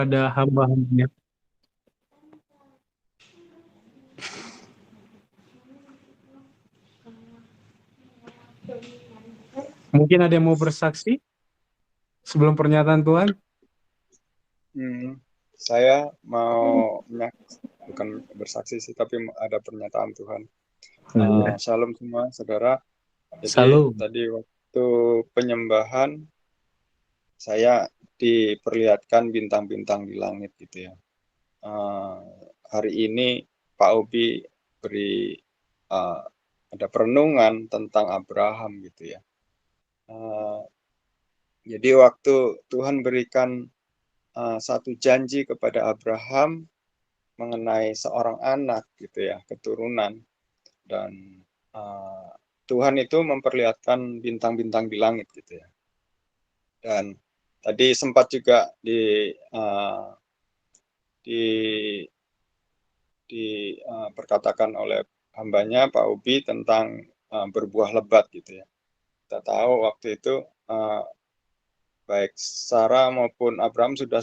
pada hamba-hambanya. Mungkin ada yang mau bersaksi sebelum pernyataan Tuhan? Saya mau bukan bersaksi sih, tapi ada pernyataan Tuhan. Shalom semua saudara. Jadi Shalom. tadi waktu penyembahan saya diperlihatkan bintang-bintang di langit gitu ya. Hari ini Pak Obi beri ada perenungan tentang Abraham gitu ya. Jadi waktu Tuhan berikan satu janji kepada Abraham mengenai seorang anak gitu ya, keturunan, dan Tuhan itu memperlihatkan bintang-bintang di langit gitu ya. Dan tadi sempat juga diperkatakan oleh hambanya Pak Ubi tentang berbuah lebat gitu ya. Kita tahu waktu itu baik Sarah maupun Abraham sudah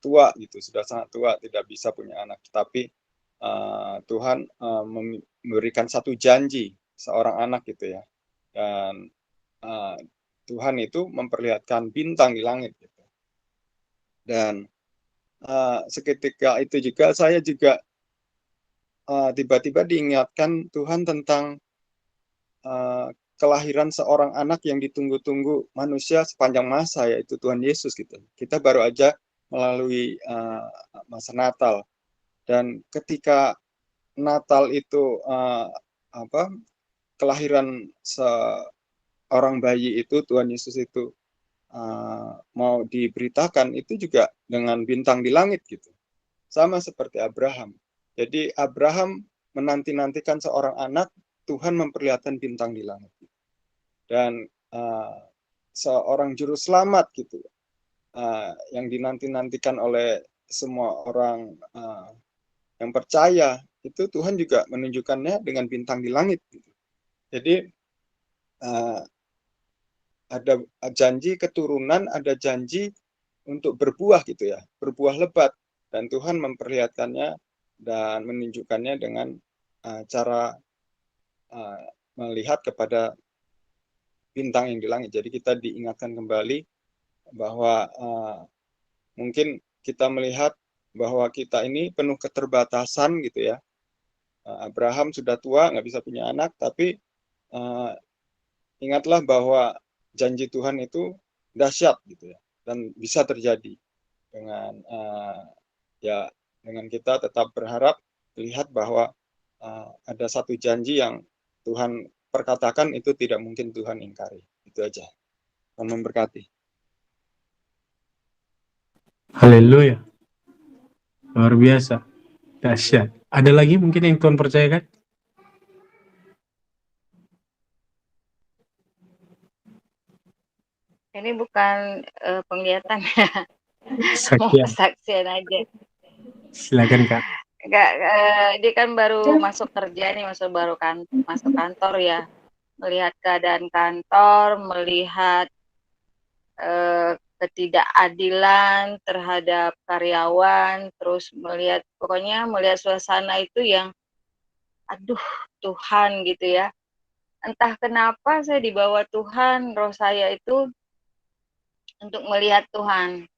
tua gitu, sudah sangat tua, tidak bisa punya anak. Tapi Tuhan memberikan satu janji seorang anak gitu ya. Dan Tuhan itu memperlihatkan bintang di langit gitu. Dan seketika itu juga saya juga tiba-tiba diingatkan Tuhan tentang kelahiran seorang anak yang ditunggu-tunggu manusia sepanjang masa, yaitu Tuhan Yesus gitu. Kita baru aja melalui masa Natal, dan ketika Natal itu kelahiran seorang bayi itu, Tuhan Yesus itu mau diberitakan, itu juga dengan bintang di langit gitu, sama seperti Abraham. Jadi Abraham menanti-nantikan seorang anak, Tuhan memperlihatkan bintang di langit. Dan seorang juru selamat gitu, yang dinanti-nantikan oleh semua orang yang percaya, itu Tuhan juga menunjukkannya dengan bintang di langit gitu. Jadi ada janji keturunan, ada janji untuk berbuah gitu ya, berbuah lebat, dan Tuhan memperlihatkannya dan menunjukkannya dengan cara melihat kepada bintang yang di langit. Jadi kita diingatkan kembali bahwa mungkin kita melihat bahwa kita ini penuh keterbatasan gitu ya. Abraham sudah tua, nggak bisa punya anak, tapi ingatlah bahwa janji Tuhan itu dahsyat gitu ya, dan bisa terjadi dengan dengan kita tetap berharap, lihat bahwa ada satu janji yang Tuhan perkatakan, itu tidak mungkin Tuhan ingkari. Itu aja. Tuhan memberkati. Haleluya. Luar biasa. Dahsyat. Ada lagi mungkin yang Tuhan percayakan? Ini bukan penglihatan ya. Mau Saksian. kesaksian aja. Silakan Kak. Enggak, dia kan baru masuk kerja nih, masuk kantor ya. Melihat keadaan kantor, melihat ketidakadilan terhadap karyawan, terus pokoknya melihat suasana itu yang aduh Tuhan gitu ya. Entah kenapa saya dibawa Tuhan, roh saya itu untuk melihat Tuhan,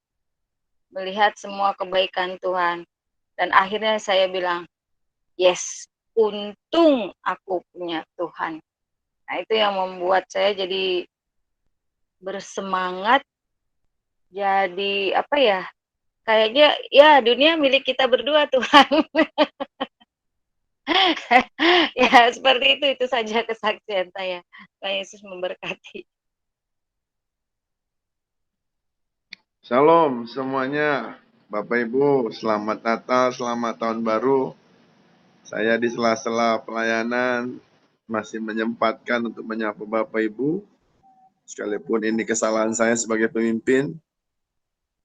melihat semua kebaikan Tuhan. Dan akhirnya saya bilang, yes, untung aku punya Tuhan. Nah, itu yang membuat saya jadi bersemangat, jadi apa ya, kayaknya ya dunia milik kita berdua Tuhan. Ya seperti itu saja kesaksian saya. Tuhan Yesus memberkati. Shalom semuanya, Bapak Ibu, selamat Natal, selamat Tahun Baru. Saya di sela-sela pelayanan masih menyempatkan untuk menyapa Bapak Ibu. Sekalipun ini kesalahan saya sebagai pemimpin,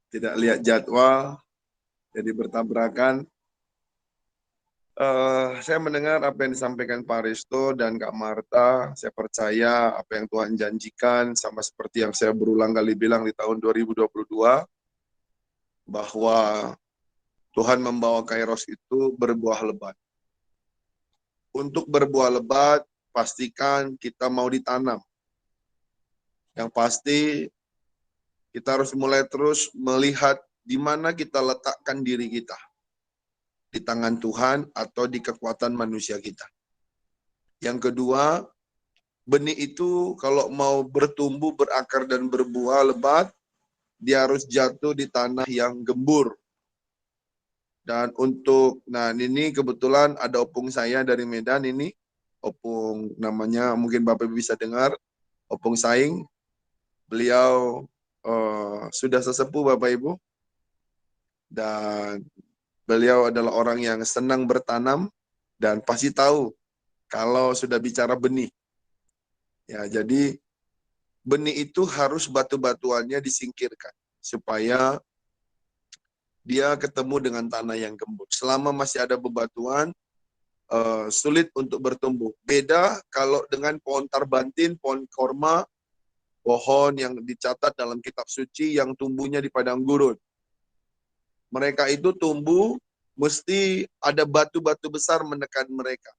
tidak lihat jadwal, jadi bertabrakan. Saya mendengar apa yang disampaikan Pak Risto dan Kak Marta. Saya percaya apa yang Tuhan janjikan, sama seperti yang saya berulang kali bilang di tahun 2022. bahwa Tuhan membawa Kairos itu berbuah lebat. Untuk berbuah lebat, pastikan kita mau ditanam. Yang pasti, kita harus mulai terus melihat di mana kita letakkan diri kita. Di tangan Tuhan atau di kekuatan manusia kita. Yang kedua, benih itu kalau mau bertumbuh, berakar, dan berbuah lebat, dia harus jatuh di tanah yang gembur. Dan nah ini kebetulan ada opung saya dari Medan ini, opung namanya mungkin Bapak bisa dengar, opung Saing. Beliau sudah sesepuh Bapak Ibu, dan beliau adalah orang yang senang bertanam dan pasti tahu kalau sudah bicara benih. Ya, jadi benih itu harus batu-batuannya disingkirkan supaya dia ketemu dengan tanah yang gembur. Selama masih ada bebatuan, sulit untuk bertumbuh. Beda kalau dengan pohon tarbantin, pohon korma, pohon yang dicatat dalam kitab suci yang tumbuhnya di padang gurun. Mereka itu tumbuh, mesti ada batu-batu besar menekan mereka.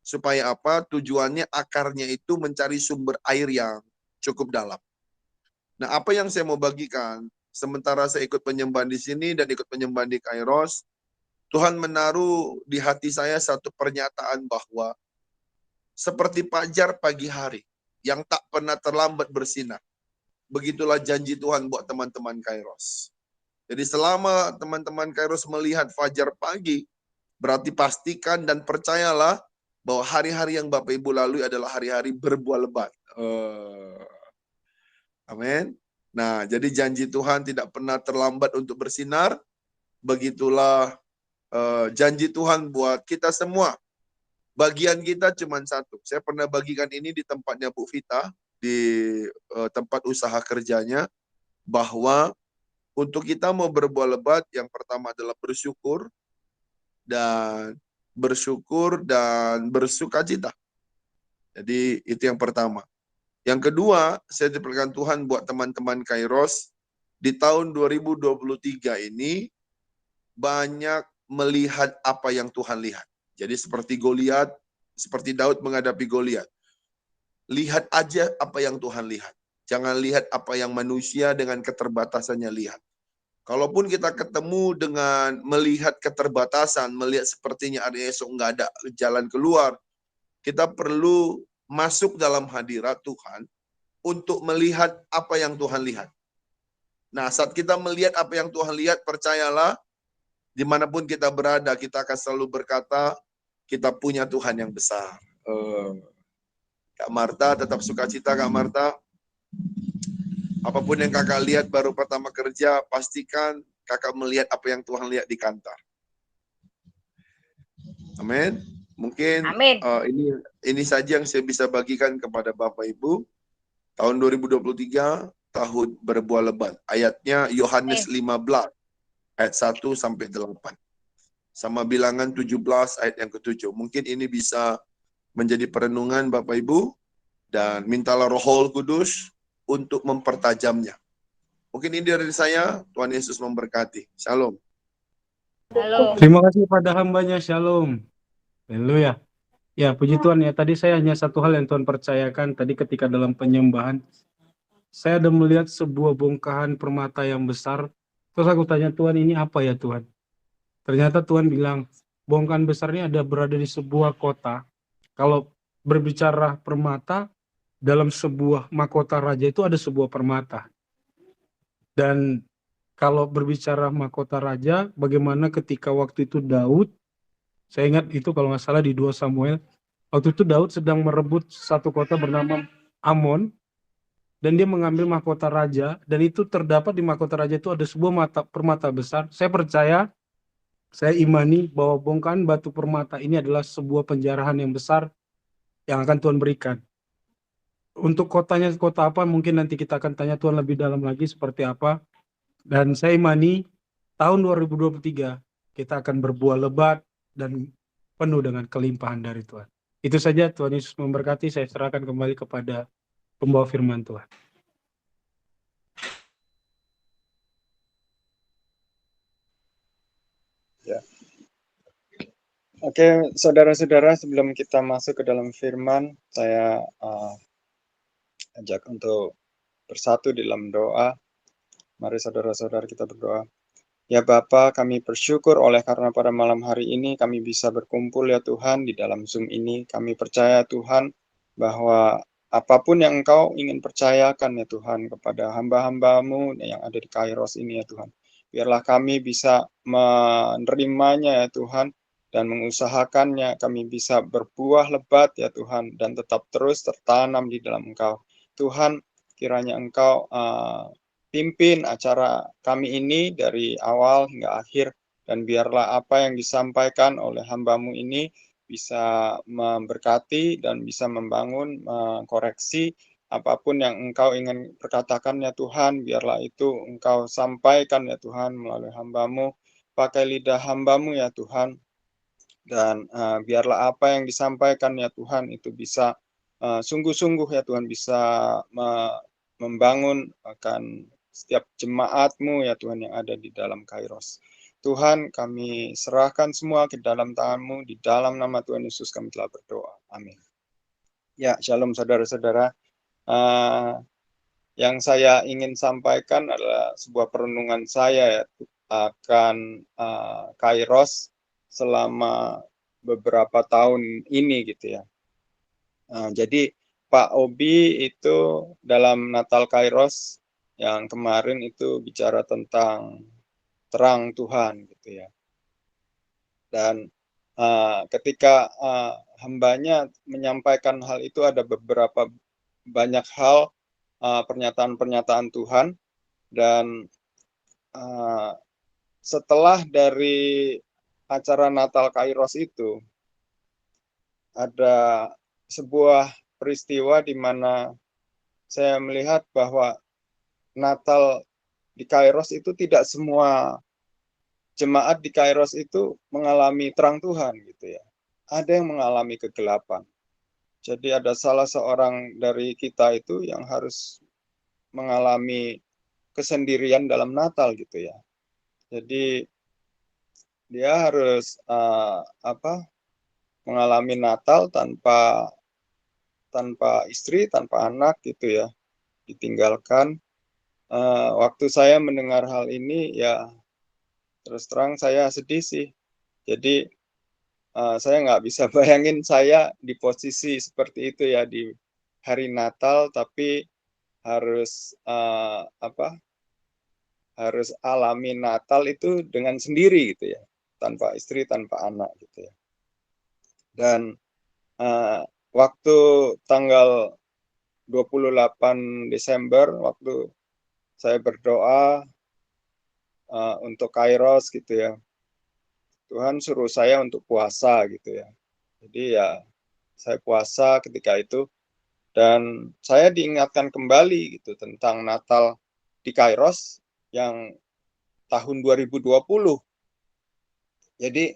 Supaya apa? Tujuannya akarnya itu mencari sumber air yang cukup dalam. Nah, apa yang saya mau bagikan, sementara saya ikut penyembahan di sini dan ikut penyembahan di Kairos, Tuhan menaruh di hati saya satu pernyataan bahwa seperti fajar pagi hari yang tak pernah terlambat bersinar. Begitulah janji Tuhan buat teman-teman Kairos. Jadi selama teman-teman Kairos melihat fajar pagi, berarti pastikan dan percayalah bahwa hari-hari yang Bapak Ibu lalui adalah hari-hari berbuah lebat. Amin. Nah, jadi janji Tuhan tidak pernah terlambat untuk bersinar. Begitulah janji Tuhan buat kita semua. Bagian kita cuma satu. Saya pernah bagikan ini di tempatnya Bu Vita, di tempat usaha kerjanya, bahwa untuk kita mau berbuah lebat, yang pertama adalah bersyukur dan bersukacita. Jadi itu yang pertama. Yang kedua, saya diperkenalkan Tuhan buat teman-teman Kairos, di tahun 2023 ini banyak melihat apa yang Tuhan lihat. Jadi seperti Goliat, seperti Daud menghadapi Goliat. Lihat aja apa yang Tuhan lihat. Jangan lihat apa yang manusia dengan keterbatasannya lihat. Kalaupun kita ketemu dengan melihat keterbatasan, melihat sepertinya hari esok nggak ada jalan keluar, kita perlu masuk dalam hadirat Tuhan untuk melihat apa yang Tuhan lihat. Nah, saat kita melihat apa yang Tuhan lihat, percayalah, dimanapun kita berada, kita akan selalu berkata, kita punya Tuhan yang besar. Kak Marta, tetap sukacita Kak Marta. Apapun yang kakak lihat baru pertama kerja, pastikan kakak melihat apa yang Tuhan lihat di kantor. Amin. Mungkin Amin. Ini saja yang saya bisa bagikan kepada Bapak Ibu. Tahun 2023, tahun berbuah lebat. Ayatnya Yohanes 15, ayat 1 sampai 8. Sama bilangan 17 ayat yang ke-7. Mungkin ini bisa menjadi perenungan Bapak Ibu, dan mintalah Roh Kudus untuk mempertajamnya. Mungkin ini dari saya. Tuhan Yesus memberkati. Shalom. Halo. Terima kasih pada hambanya. Shalom. Haleluya. Ya, puji Tuhan ya. Tadi saya hanya satu hal yang Tuhan percayakan. Tadi ketika dalam penyembahan, saya ada melihat sebuah bongkahan permata yang besar. Terus aku tanya, Tuhan, ini apa ya Tuhan? Ternyata Tuhan bilang, bongkahan besar ini ada berada di sebuah kota. Kalau berbicara permata, dalam sebuah mahkota raja itu ada sebuah permata. Dan kalau berbicara mahkota raja, bagaimana ketika waktu itu Daud, saya ingat itu kalau nggak salah di 2 Samuel, waktu itu Daud sedang merebut satu kota bernama Amon, dan dia mengambil mahkota raja, dan itu terdapat di mahkota raja itu ada sebuah permata besar. Saya percaya, saya imani bahwa bongkahan batu permata ini adalah sebuah penjarahan yang besar yang akan Tuhan berikan. Untuk kotanya kota apa, mungkin nanti kita akan tanya Tuhan lebih dalam lagi seperti apa. Dan saya imani tahun 2023 kita akan berbuah lebat dan penuh dengan kelimpahan dari Tuhan. Itu saja, Tuhan Yesus memberkati. Saya serahkan kembali kepada pembawa firman Tuhan. ya. Oke, saudara-saudara, sebelum kita masuk ke dalam firman, saya ajak untuk bersatu di dalam doa. Mari saudara-saudara kita berdoa. Ya Bapa, kami bersyukur oleh karena pada malam hari ini kami bisa berkumpul ya Tuhan di dalam Zoom ini. Kami percaya Tuhan bahwa apapun yang Engkau ingin percayakan ya Tuhan kepada hamba-hamba-Mu yang ada di Kairos ini ya Tuhan. Biarlah kami bisa menerimanya ya Tuhan dan mengusahakannya, kami bisa berbuah lebat ya Tuhan dan tetap terus tertanam di dalam Engkau. Tuhan, kiranya Engkau pimpin acara kami ini dari awal hingga akhir, dan biarlah apa yang disampaikan oleh hamba-Mu ini bisa memberkati dan bisa membangun, koreksi apapun yang Engkau ingin perkatakan ya Tuhan, biarlah itu Engkau sampaikan ya Tuhan melalui hamba-Mu, pakai lidah hamba-Mu ya Tuhan, dan biarlah apa yang disampaikan ya Tuhan itu bisa sungguh-sungguh ya Tuhan, bisa membangun akan setiap jemaat-Mu ya Tuhan yang ada di dalam Kairos. Tuhan, kami serahkan semua ke dalam tangan-Mu, di dalam nama Tuhan Yesus kami telah berdoa. Amin. Ya, shalom saudara-saudara. Yang saya ingin sampaikan adalah sebuah perenungan saya ya, akan Kairos selama beberapa tahun ini gitu ya. Jadi Pak Obi itu dalam Natal Kairos yang kemarin itu bicara tentang terang Tuhan gitu ya. Dan ketika hambanya menyampaikan hal itu, ada beberapa banyak hal pernyataan-pernyataan Tuhan, dan setelah dari acara Natal Kairos itu ada sebuah peristiwa di mana saya melihat bahwa Natal di Kairos itu tidak semua jemaat di Kairos itu mengalami terang Tuhan gitu ya. Ada yang mengalami kegelapan. Jadi ada salah seorang dari kita itu yang harus mengalami kesendirian dalam Natal gitu ya. Jadi dia harus mengalami Natal tanpa istri, tanpa anak gitu ya, ditinggalkan. Waktu saya mendengar hal ini ya terus terang saya sedih sih. Jadi saya nggak bisa bayangin saya di posisi seperti itu ya, di hari Natal tapi harus harus alami Natal itu dengan sendiri gitu ya, tanpa istri, tanpa anak gitu ya. Dan waktu tanggal 28 Desember, waktu saya berdoa untuk Kairos gitu ya, Tuhan suruh saya untuk puasa gitu ya. Jadi ya saya puasa ketika itu, dan saya diingatkan kembali gitu tentang Natal di Kairos yang tahun 2020. Jadi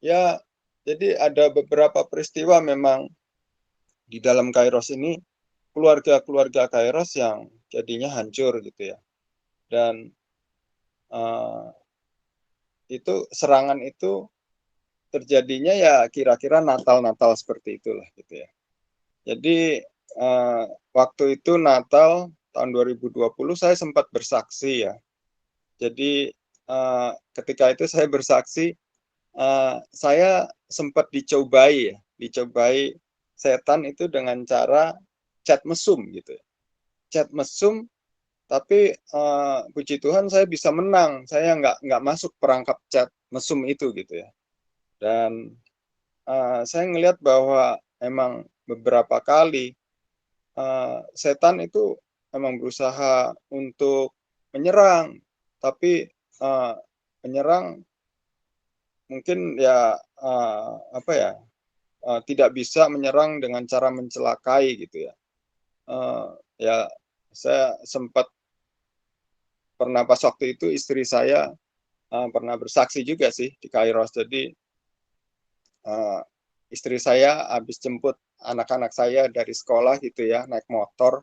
ya, jadi ada beberapa peristiwa memang di dalam Kairos ini, keluarga-keluarga Kairos yang jadinya hancur gitu ya. Dan itu serangan itu terjadinya ya kira-kira Natal-Natal seperti itulah gitu ya. Jadi waktu itu Natal tahun 2020 saya sempat bersaksi ya. Jadi ketika itu saya bersaksi, saya sempat dicobai setan itu dengan cara chat mesum gitu. Chat mesum, tapi puji Tuhan saya bisa menang. Saya nggak masuk perangkap chat mesum itu gitu ya. Dan saya ngelihat bahwa emang beberapa kali setan itu memang berusaha untuk menyerang, tapi menyerang mungkin ya tidak bisa menyerang dengan cara mencelakai gitu ya. Ya saya sempat pernah pas waktu itu istri saya pernah bersaksi juga sih di Kairos. Jadi istri saya habis jemput anak-anak saya dari sekolah gitu ya, naik motor.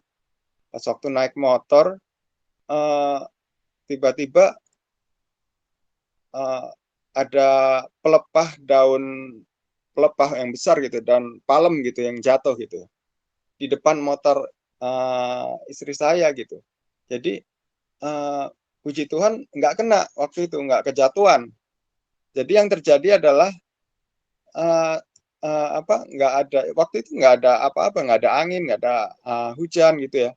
Pas waktu naik motor tiba-tiba ada pelepah yang besar gitu dan palem gitu yang jatuh gitu di depan motor istri saya gitu. Jadi puji Tuhan nggak kena waktu itu, nggak kejatuhan. Jadi yang terjadi adalah nggak ada waktu itu, nggak ada apa-apa, nggak ada angin, nggak ada hujan gitu ya.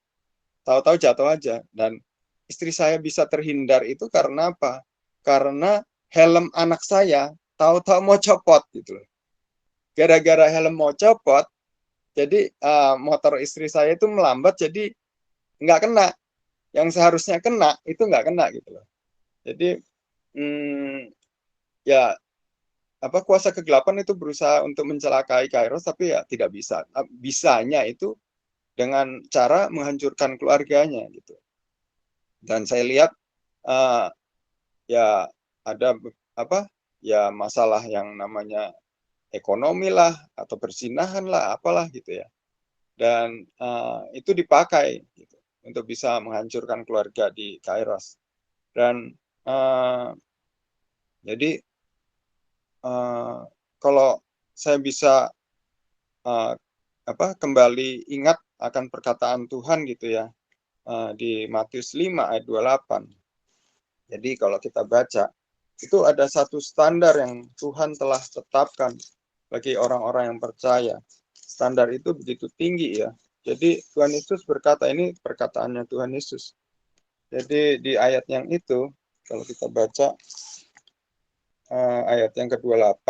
Tahu-tahu jatuh aja. Dan istri saya bisa terhindar itu karena apa? Karena helm anak saya tahu-tahu mau copot gitu. Gara-gara helm mau copot, jadi motor istri saya itu melambat, jadi nggak kena. Yang seharusnya kena itu nggak kena gitu loh. Jadi ya kuasa kegelapan itu berusaha untuk mencelakai Kairos, tapi ya tidak bisa. Bisanya itu dengan cara menghancurkan keluarganya gitu. Dan saya lihat ya ada masalah yang namanya ekonomi lah atau persinahan lah apalah gitu ya. Dan itu dipakai gitu untuk bisa menghancurkan keluarga di Kairos. Dan jadi kalau saya bisa kembali ingat akan perkataan Tuhan gitu ya di Matius 5 ayat 28. Jadi kalau kita baca itu ada satu standar yang Tuhan telah tetapkan bagi orang-orang yang percaya. Standar itu begitu tinggi ya. Jadi Tuhan Yesus berkata, ini perkataannya Tuhan Yesus. Jadi di ayat yang itu kalau kita baca ayat yang ke-28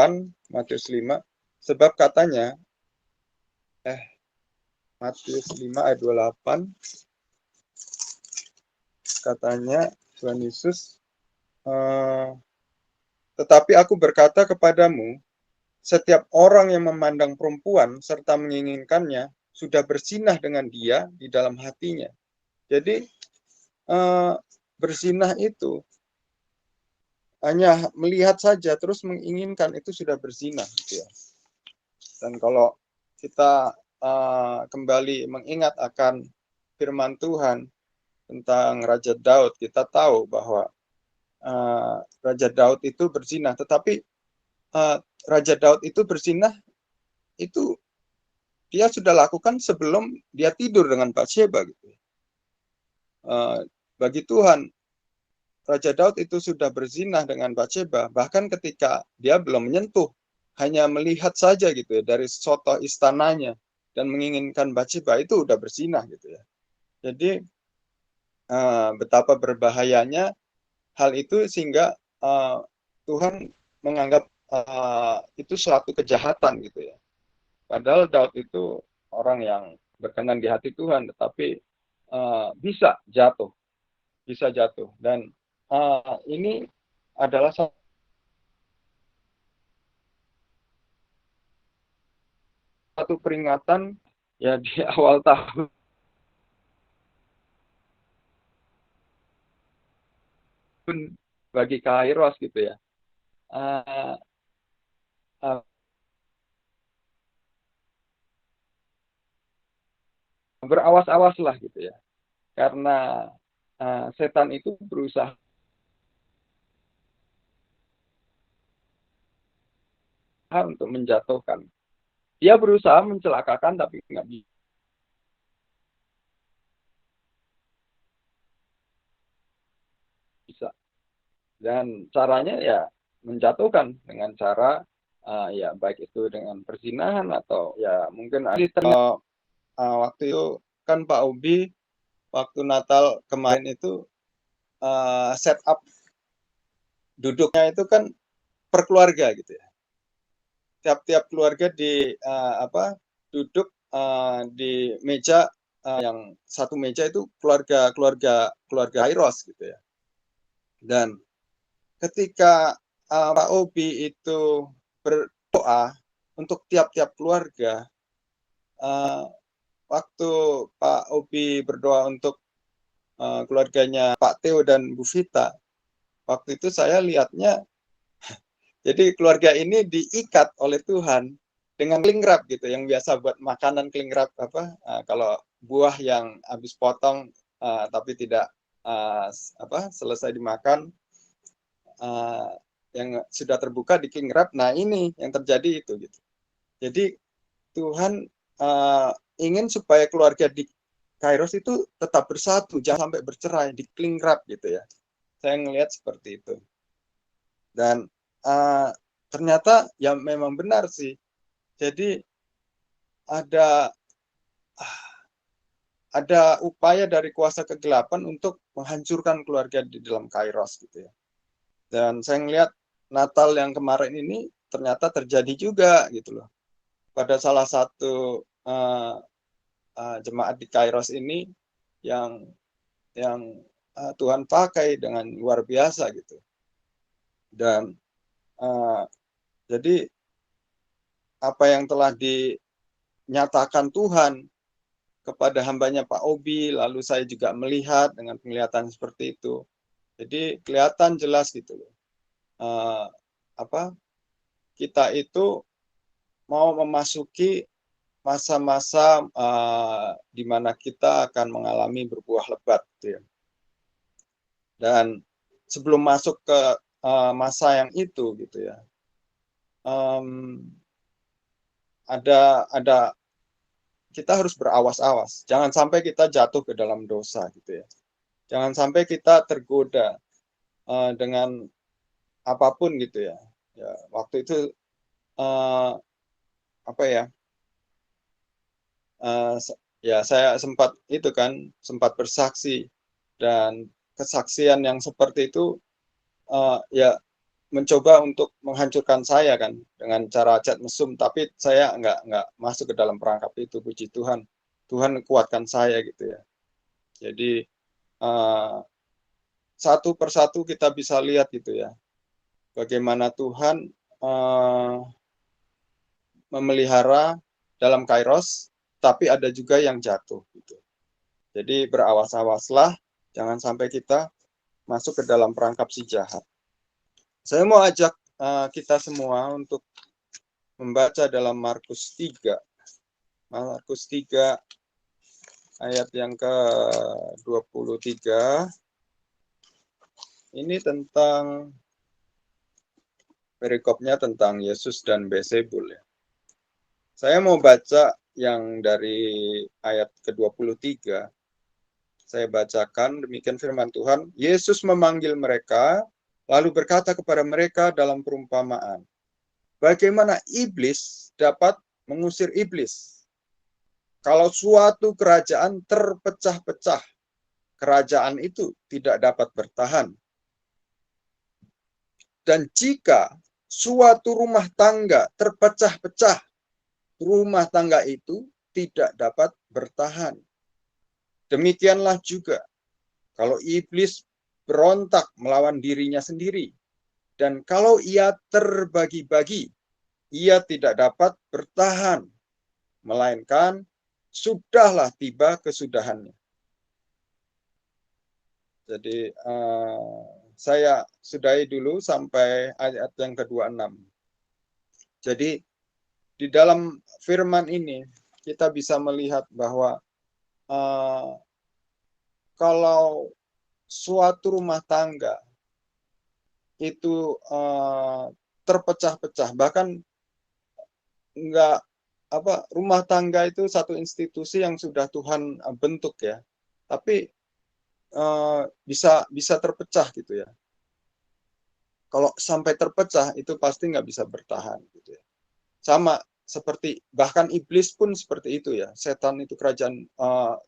Matius 5, sebab katanya Matius 5 ayat 28 katanya Tuhan Yesus, tetapi aku berkata kepadamu, setiap orang yang memandang perempuan serta menginginkannya sudah berzinah dengan dia di dalam hatinya. Jadi berzinah itu hanya melihat saja terus menginginkan itu sudah berzinah gitu ya. Dan kalau kita kembali mengingat akan firman Tuhan tentang Raja Daud, kita tahu bahwa Raja Daud itu berzinah, tetapi Raja Daud itu berzinah itu dia sudah lakukan sebelum dia tidur dengan Batsheba gitu. Bagi Tuhan, Raja Daud itu sudah berzinah dengan Batsheba, bahkan ketika dia belum menyentuh, hanya melihat saja gitu ya dari soto istananya dan menginginkan Batsheba itu udah berzinah gitu ya. Jadi betapa berbahayanya hal itu sehingga Tuhan menganggap itu suatu kejahatan gitu ya. Padahal Daud itu orang yang berkenan di hati Tuhan, tetapi bisa jatuh dan ini adalah satu peringatan ya di awal tahun bagi Kairos gitu ya. Berawas-awas lah gitu ya, karena setan itu berusaha untuk menjatuhkan. Dia berusaha mencelakakan tapi nggak bisa. Dan caranya ya menjatuhkan dengan cara ya baik itu dengan perzinahan atau ya mungkin waktu itu kan Pak Ubi waktu Natal kemarin itu setup duduknya itu kan per keluarga gitu ya. Tiap-tiap keluarga duduk di meja yang satu meja itu keluarga Kairos gitu ya. Dan ketika Pak Obi itu berdoa untuk tiap-tiap keluarga, waktu Pak Obi berdoa untuk keluarganya Pak Theo dan Bu Vita, waktu itu saya lihatnya jadi keluarga ini diikat oleh Tuhan dengan cling wrap gitu, yang biasa buat makanan cling wrap kalau buah yang habis potong tapi tidak selesai dimakan, yang sudah terbuka di King Rab. Nah, ini yang terjadi itu gitu. Jadi Tuhan ingin supaya keluarga di Kairos itu tetap bersatu, jangan sampai bercerai, di King Rab gitu ya. Saya ngelihat seperti itu. Dan ternyata ya memang benar sih. Jadi ada upaya dari kuasa kegelapan untuk menghancurkan keluarga di dalam Kairos gitu ya. Dan saya ngelihat Natal yang kemarin ini ternyata terjadi juga gitu loh. Pada salah satu jemaat di Kairos ini yang Tuhan pakai dengan luar biasa gitu. Dan jadi apa yang telah dinyatakan Tuhan kepada hambanya Pak Obi, lalu saya juga melihat dengan penglihatan seperti itu. Jadi kelihatan jelas gitu loh. Kita itu mau memasuki masa-masa di mana kita akan mengalami berbuah lebat gitu ya. Dan sebelum masuk ke masa yang itu gitu ya, ada kita harus berawas-awas. Jangan sampai kita jatuh ke dalam dosa gitu ya. Jangan sampai kita tergoda dengan apapun gitu ya. Ya waktu itu ya saya sempat bersaksi, dan kesaksian yang seperti itu ya mencoba untuk menghancurkan saya kan dengan cara cat mesum, tapi saya nggak masuk ke dalam perangkap itu. Puji Tuhan, Tuhan kuatkan saya gitu ya. Jadi satu persatu kita bisa lihat gitu ya, bagaimana Tuhan memelihara dalam Kairos, tapi ada juga yang jatuh gitu. Jadi berawas-awaslah, jangan sampai kita masuk ke dalam perangkap si jahat. Saya mau ajak kita semua untuk membaca dalam Markus 3. Markus 3 ayat yang ke-23. Ini tentang perikopnya tentang Yesus dan Beelzebul ya. Saya mau baca yang dari ayat ke-23. Saya bacakan, demikian firman Tuhan. Yesus memanggil mereka, lalu berkata kepada mereka dalam perumpamaan, bagaimana iblis dapat mengusir iblis? Kalau suatu kerajaan terpecah-pecah, kerajaan itu tidak dapat bertahan. Dan jika suatu rumah tangga terpecah-pecah, rumah tangga itu tidak dapat bertahan. Demikianlah juga kalau iblis berontak melawan dirinya sendiri, dan kalau ia terbagi-bagi, ia tidak dapat bertahan, melainkan sudahlah tiba kesudahannya. Jadi saya sudahi dulu sampai ayat yang ke-26. Jadi di dalam firman ini kita bisa melihat bahwa kalau suatu rumah tangga itu terpecah-pecah, bahkan rumah tangga itu satu institusi yang sudah Tuhan bentuk ya, tapi bisa terpecah gitu ya. Kalau sampai terpecah itu pasti nggak bisa bertahan gitu ya. Sama seperti bahkan iblis pun seperti itu ya. Setan itu, kerajaan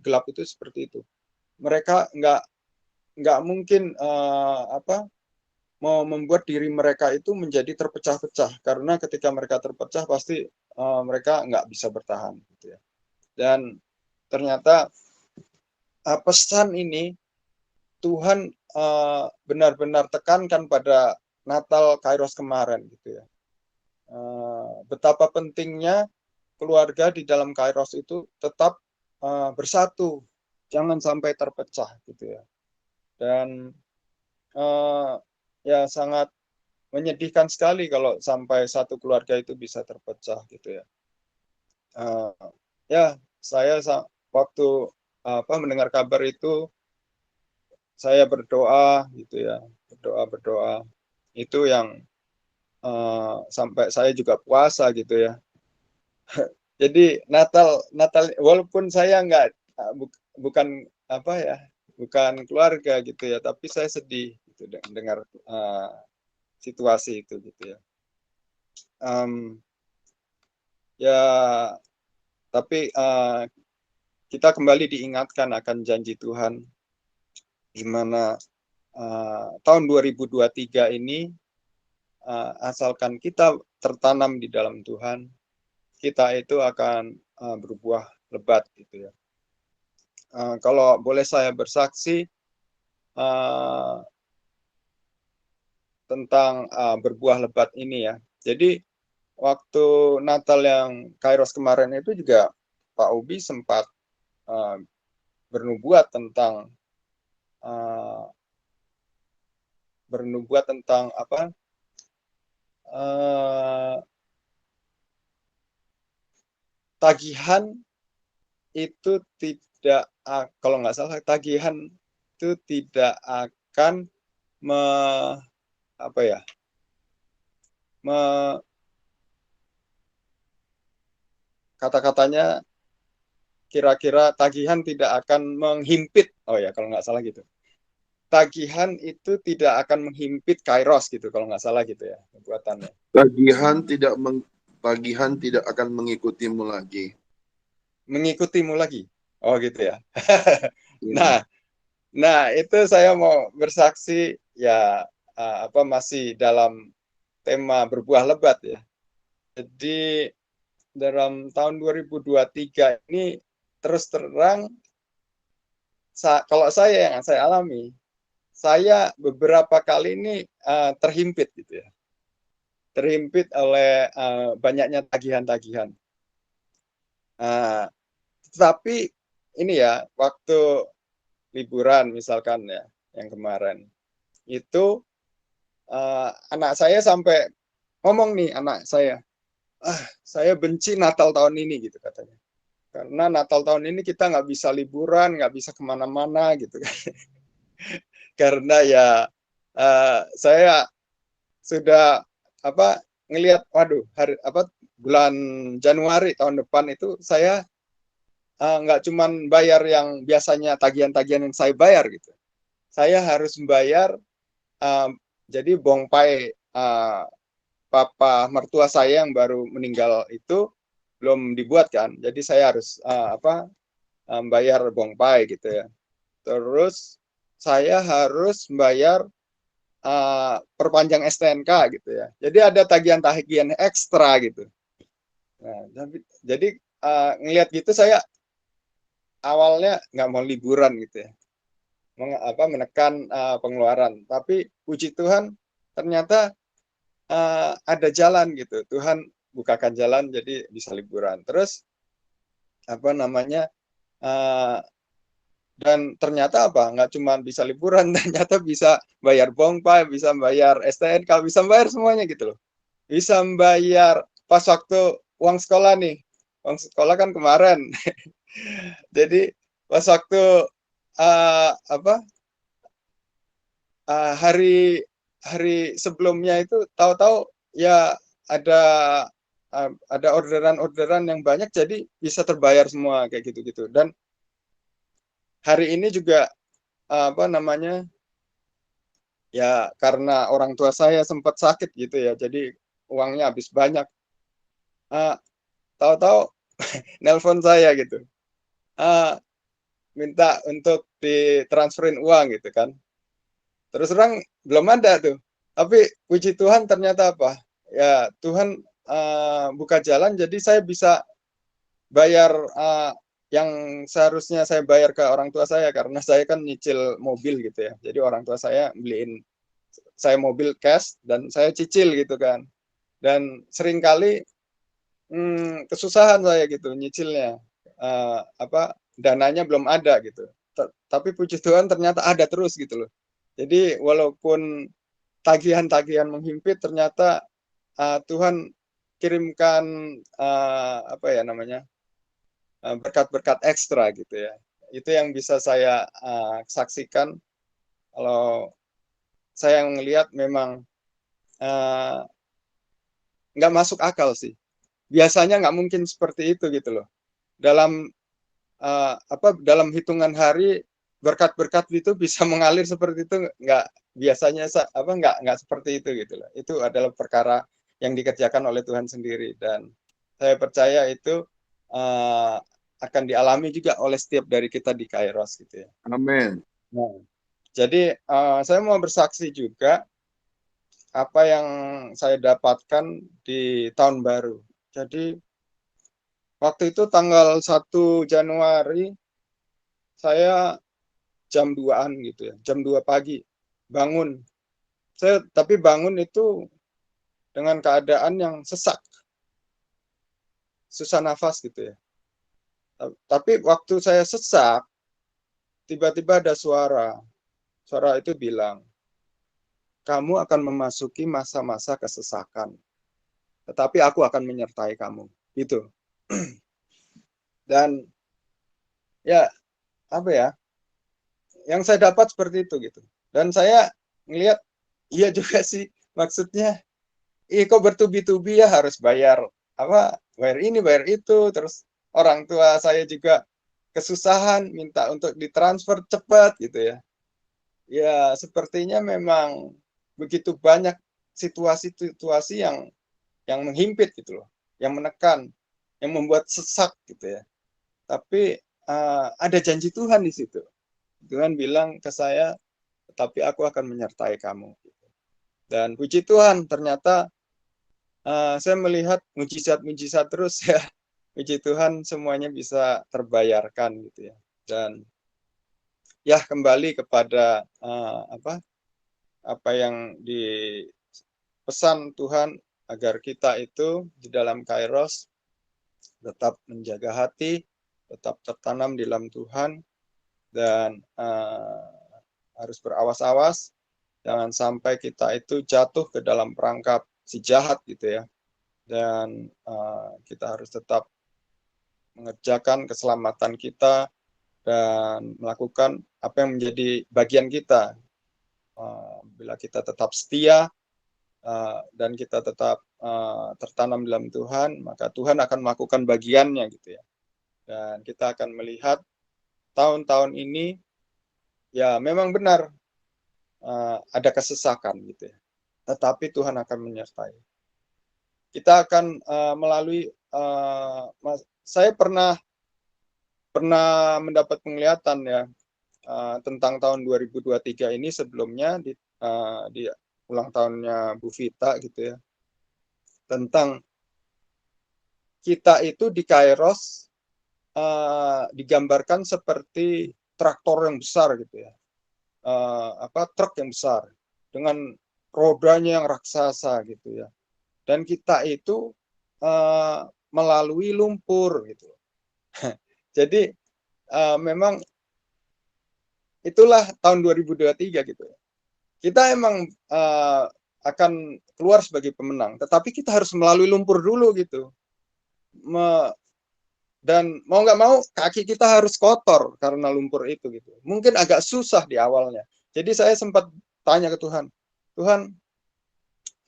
gelap itu seperti itu. Mereka nggak mungkin mau membuat diri mereka itu menjadi terpecah-pecah, karena ketika mereka terpecah pasti mereka nggak bisa bertahan gitu ya. Dan ternyata pesan ini Tuhan benar-benar tekankan pada Natal Kairos kemarin gitu ya. Betapa pentingnya keluarga di dalam Kairos itu tetap bersatu, jangan sampai terpecah gitu ya. Dan ya sangat menyedihkan sekali kalau sampai satu keluarga itu bisa terpecah gitu ya. Ya saya waktu mendengar kabar itu saya berdoa gitu ya, berdoa itu yang sampai saya juga puasa gitu ya. Jadi Natal walaupun saya nggak bukan apa ya, bukan keluarga gitu ya, tapi saya sedih gitu dengar situasi itu gitu ya. Ya, tapi kita kembali diingatkan akan janji Tuhan, di mana tahun 2023 ini asalkan kita tertanam di dalam Tuhan, kita itu akan berbuah lebat gitu ya. Kalau boleh saya bersaksi tentang berbuah lebat ini ya. Jadi waktu Natal yang Kairos kemarin itu juga Pak Ubi sempat bernubuat tentang apa? Tagihan itu tidak, kalau nggak salah, tagihan itu tidak akan kata-katanya kira-kira tagihan tidak akan menghimpit, oh ya kalau nggak salah gitu. Tagihan itu tidak akan menghimpit Kairos gitu kalau nggak salah gitu ya buatannya. Tagihan tidak akan mengikutimu lagi. Mengikutimu lagi. Oh gitu ya. Nah itu saya mau bersaksi ya, masih dalam tema berbuah lebat ya. Jadi dalam tahun 2023 ini terus terang kalau yang saya alami, saya beberapa kali ini terhimpit gitu ya. Terhimpit oleh banyaknya tagihan-tagihan. Tetapi ini ya, waktu liburan misalkan ya, yang kemarin, itu anak saya sampai ngomong nih, anak saya, saya benci Natal tahun ini gitu katanya. Karena Natal tahun ini kita nggak bisa liburan, nggak bisa kemana-mana gitu kan. Karena ya saya sudah ngelihat, waduh, bulan Januari tahun depan itu saya nggak cuman bayar yang biasanya tagihan-tagihan yang saya bayar gitu. Saya harus membayar jadi bongpai papa mertua saya yang baru meninggal itu belum dibuat kan. Jadi saya harus bayar bongpai gitu ya. Terus saya harus membayar perpanjang STNK gitu ya. Jadi ada tagihan-tagihan ekstra gitu. Nah, jadi ngelihat gitu saya awalnya nggak mau liburan gitu ya, menekan pengeluaran. Tapi puji Tuhan ternyata ada jalan gitu. Tuhan bukakan jalan jadi bisa liburan. Terus dan ternyata nggak cuma bisa liburan, ternyata bisa bayar bongpai, bisa bayar STNK, bisa bayar semuanya gitu loh. Bisa bayar pas waktu uang sekolah nih. Uang sekolah kan kemarin. Jadi pas waktu hari sebelumnya itu tahu-tahu ya ada orderan yang banyak, jadi bisa terbayar semua kayak gitu-gitu. Dan hari ini juga ya karena orang tua saya sempat sakit gitu ya, jadi uangnya habis banyak. Tahu-tahu nelpon saya gitu, minta untuk ditransferin uang gitu kan. Terus terang belum ada tuh, tapi puji Tuhan ternyata ya Tuhan buka jalan, jadi saya bisa bayar yang seharusnya saya bayar ke orang tua saya, karena saya kan nyicil mobil gitu ya. Jadi orang tua saya beliin saya mobil cash dan saya cicil gitu kan. Dan seringkali kesusahan saya gitu nyicilnya, dananya belum ada gitu. Tapi puji Tuhan ternyata ada terus gitu loh. Jadi walaupun tagihan-tagihan menghimpit, ternyata Tuhan kirimkan berkat-berkat ekstra gitu ya. Itu yang bisa saya saksikan. Kalau saya melihat memang nggak masuk akal sih. Biasanya nggak mungkin seperti itu gitu loh. Dalam dalam hitungan hari berkat-berkat itu bisa mengalir seperti itu, nggak biasanya nggak seperti itu gitu loh. Itu adalah perkara yang dikerjakan oleh Tuhan sendiri, dan saya percaya itu akan dialami juga oleh setiap dari kita di Kairos gitu ya. Amin. Nah, jadi saya mau bersaksi juga apa yang saya dapatkan di tahun baru. Jadi waktu itu tanggal 1 Januari saya jam 2-an gitu ya, jam 2 pagi bangun. Tapi bangun itu dengan keadaan yang sesak, susah nafas gitu ya. Tapi waktu saya sesak, tiba-tiba ada suara. Suara itu bilang, kamu akan memasuki masa-masa kesesakan, tetapi aku akan menyertai kamu. Gitu. Dan ya, apa ya, yang saya dapat seperti itu gitu. Dan saya ngelihat, iya juga sih, maksudnya, kok bertubi-tubi ya harus bayar bayar ini, bayar itu, terus orang tua saya juga kesusahan minta untuk ditransfer cepat gitu ya. Ya, sepertinya memang begitu banyak situasi-situasi yang menghimpit gitu loh, yang menekan, yang membuat sesak gitu ya. Tapi ada janji Tuhan di situ. Tuhan bilang ke saya, tapi aku akan menyertai kamu. Dan puji Tuhan, ternyata saya melihat mujizat-mujizat terus ya. Puji Tuhan, semuanya bisa terbayarkan gitu ya. Dan ya kembali kepada apa yang dipesan Tuhan, agar kita itu di dalam Kairos tetap menjaga hati, tetap tertanam di dalam Tuhan, dan harus berawas-awas, jangan sampai kita itu jatuh ke dalam perangkap si jahat gitu ya. Dan kita harus tetap mengerjakan keselamatan kita dan melakukan apa yang menjadi bagian kita. Bila kita tetap setia dan kita tetap tertanam dalam Tuhan, maka Tuhan akan melakukan bagiannya gitu ya. Dan kita akan melihat tahun-tahun ini ya memang benar ada kesesakan gitu ya. Tetapi Tuhan akan menyertai. Kita akan melalui saya pernah mendapat penglihatan ya tentang tahun 2023 ini, sebelumnya di ulang tahunnya Bu Vita gitu ya, tentang kita itu di Kairos digambarkan seperti traktor yang besar gitu ya, truk yang besar dengan rodanya yang raksasa gitu ya, dan kita itu melalui lumpur gitu. Jadi memang itulah tahun 2023 gitu. Kita emang akan keluar sebagai pemenang, tetapi kita harus melalui lumpur dulu gitu. Dan mau nggak mau kaki kita harus kotor karena lumpur itu gitu. Mungkin agak susah di awalnya. Jadi saya sempat tanya ke Tuhan, Tuhan,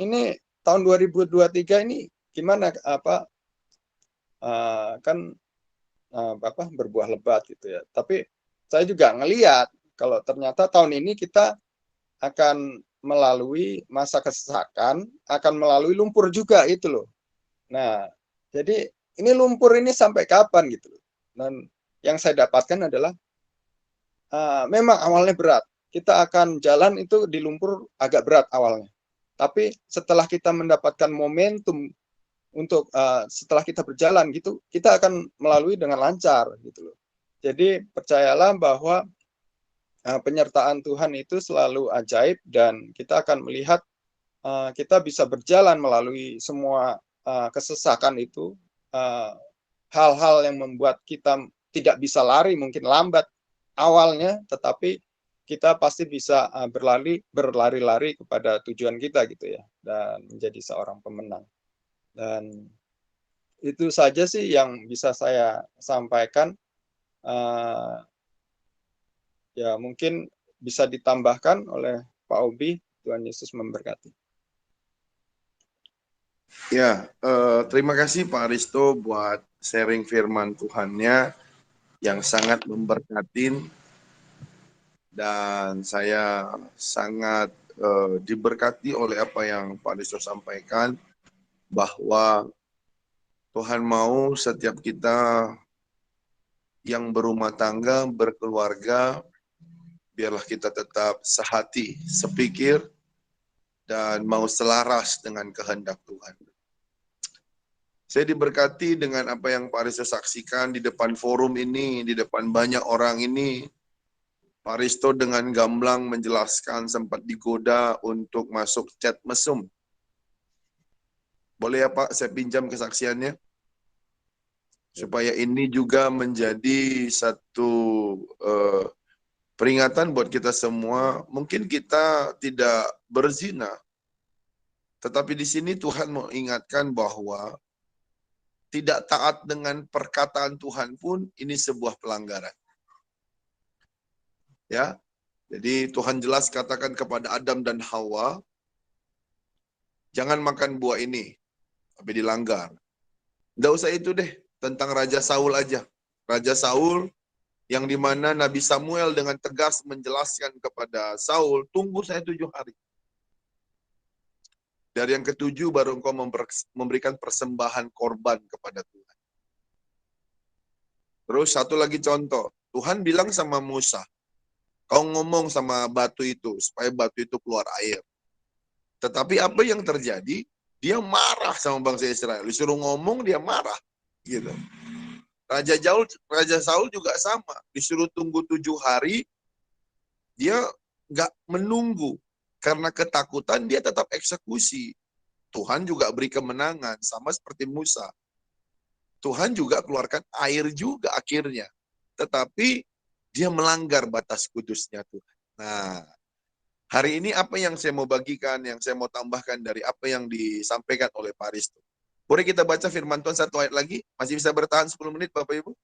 ini tahun 2023 ini gimana kan berbuah lebat gitu ya. Tapi saya juga ngeliat kalau ternyata tahun ini kita akan melalui masa kesesakan, akan melalui lumpur juga itu loh. Nah, jadi ini lumpur ini sampai kapan gitu loh. Dan yang saya dapatkan adalah memang awalnya berat. Kita akan jalan itu di lumpur agak berat awalnya. Tapi setelah kita mendapatkan momentum untuk setelah kita berjalan gitu, kita akan melalui dengan lancar gitu loh. Jadi percayalah bahwa penyertaan Tuhan itu selalu ajaib, dan kita akan melihat kita bisa berjalan melalui semua kesesakan itu, hal-hal yang membuat kita tidak bisa lari, mungkin lambat awalnya, tetapi kita pasti bisa berlari-lari kepada tujuan kita gitu ya, dan menjadi seorang pemenang. Dan itu saja sih yang bisa saya sampaikan. Ya mungkin bisa ditambahkan oleh Pak Obi. Tuhan Yesus memberkati. Ya, terima kasih Pak Aristo buat sharing firman Tuhannya yang sangat memberkatin, dan saya sangat diberkati oleh apa yang Pak Aristo sampaikan, bahwa Tuhan mau setiap kita yang berumah tangga, berkeluarga, biarlah kita tetap sehati, sepikir, dan mau selaras dengan kehendak Tuhan. Saya diberkati dengan apa yang Pak Aristo saksikan di depan forum ini, di depan banyak orang ini. Pak Aristo dengan gamblang menjelaskan, sempat digoda untuk masuk chat mesum. Boleh ya Pak, saya pinjam kesaksiannya? Supaya ini juga menjadi satu peringatan buat kita semua. Mungkin kita tidak berzina, tetapi di sini Tuhan mengingatkan bahwa tidak taat dengan perkataan Tuhan pun ini sebuah pelanggaran. Ya, jadi Tuhan jelas katakan kepada Adam dan Hawa, jangan makan buah ini, tapi dilanggar. Nggak usah itu deh, tentang Raja Saul aja. Raja Saul yang dimana Nabi Samuel dengan tegas menjelaskan kepada Saul, tunggu saya 7 hari. Dari yang ke-7 baru engkau memberikan persembahan korban kepada Tuhan. Terus satu lagi contoh, Tuhan bilang sama Musa, kau ngomong sama batu itu, supaya batu itu keluar air. Tetapi apa yang terjadi? Dia marah sama bangsa Israel. Disuruh ngomong, dia marah. Gitu. Raja Saul juga sama. Disuruh tunggu 7 hari, dia nggak menunggu. Karena ketakutan, dia tetap eksekusi. Tuhan juga beri kemenangan, sama seperti Musa. Tuhan juga keluarkan air juga akhirnya. Tetapi dia melanggar batas kudusnya Tuhan. Nah, hari ini apa yang saya mau bagikan, yang saya mau tambahkan dari apa yang disampaikan oleh Pak Aristo. Boleh kita baca firman Tuhan satu ayat lagi? Masih bisa bertahan 10 menit Bapak Ibu?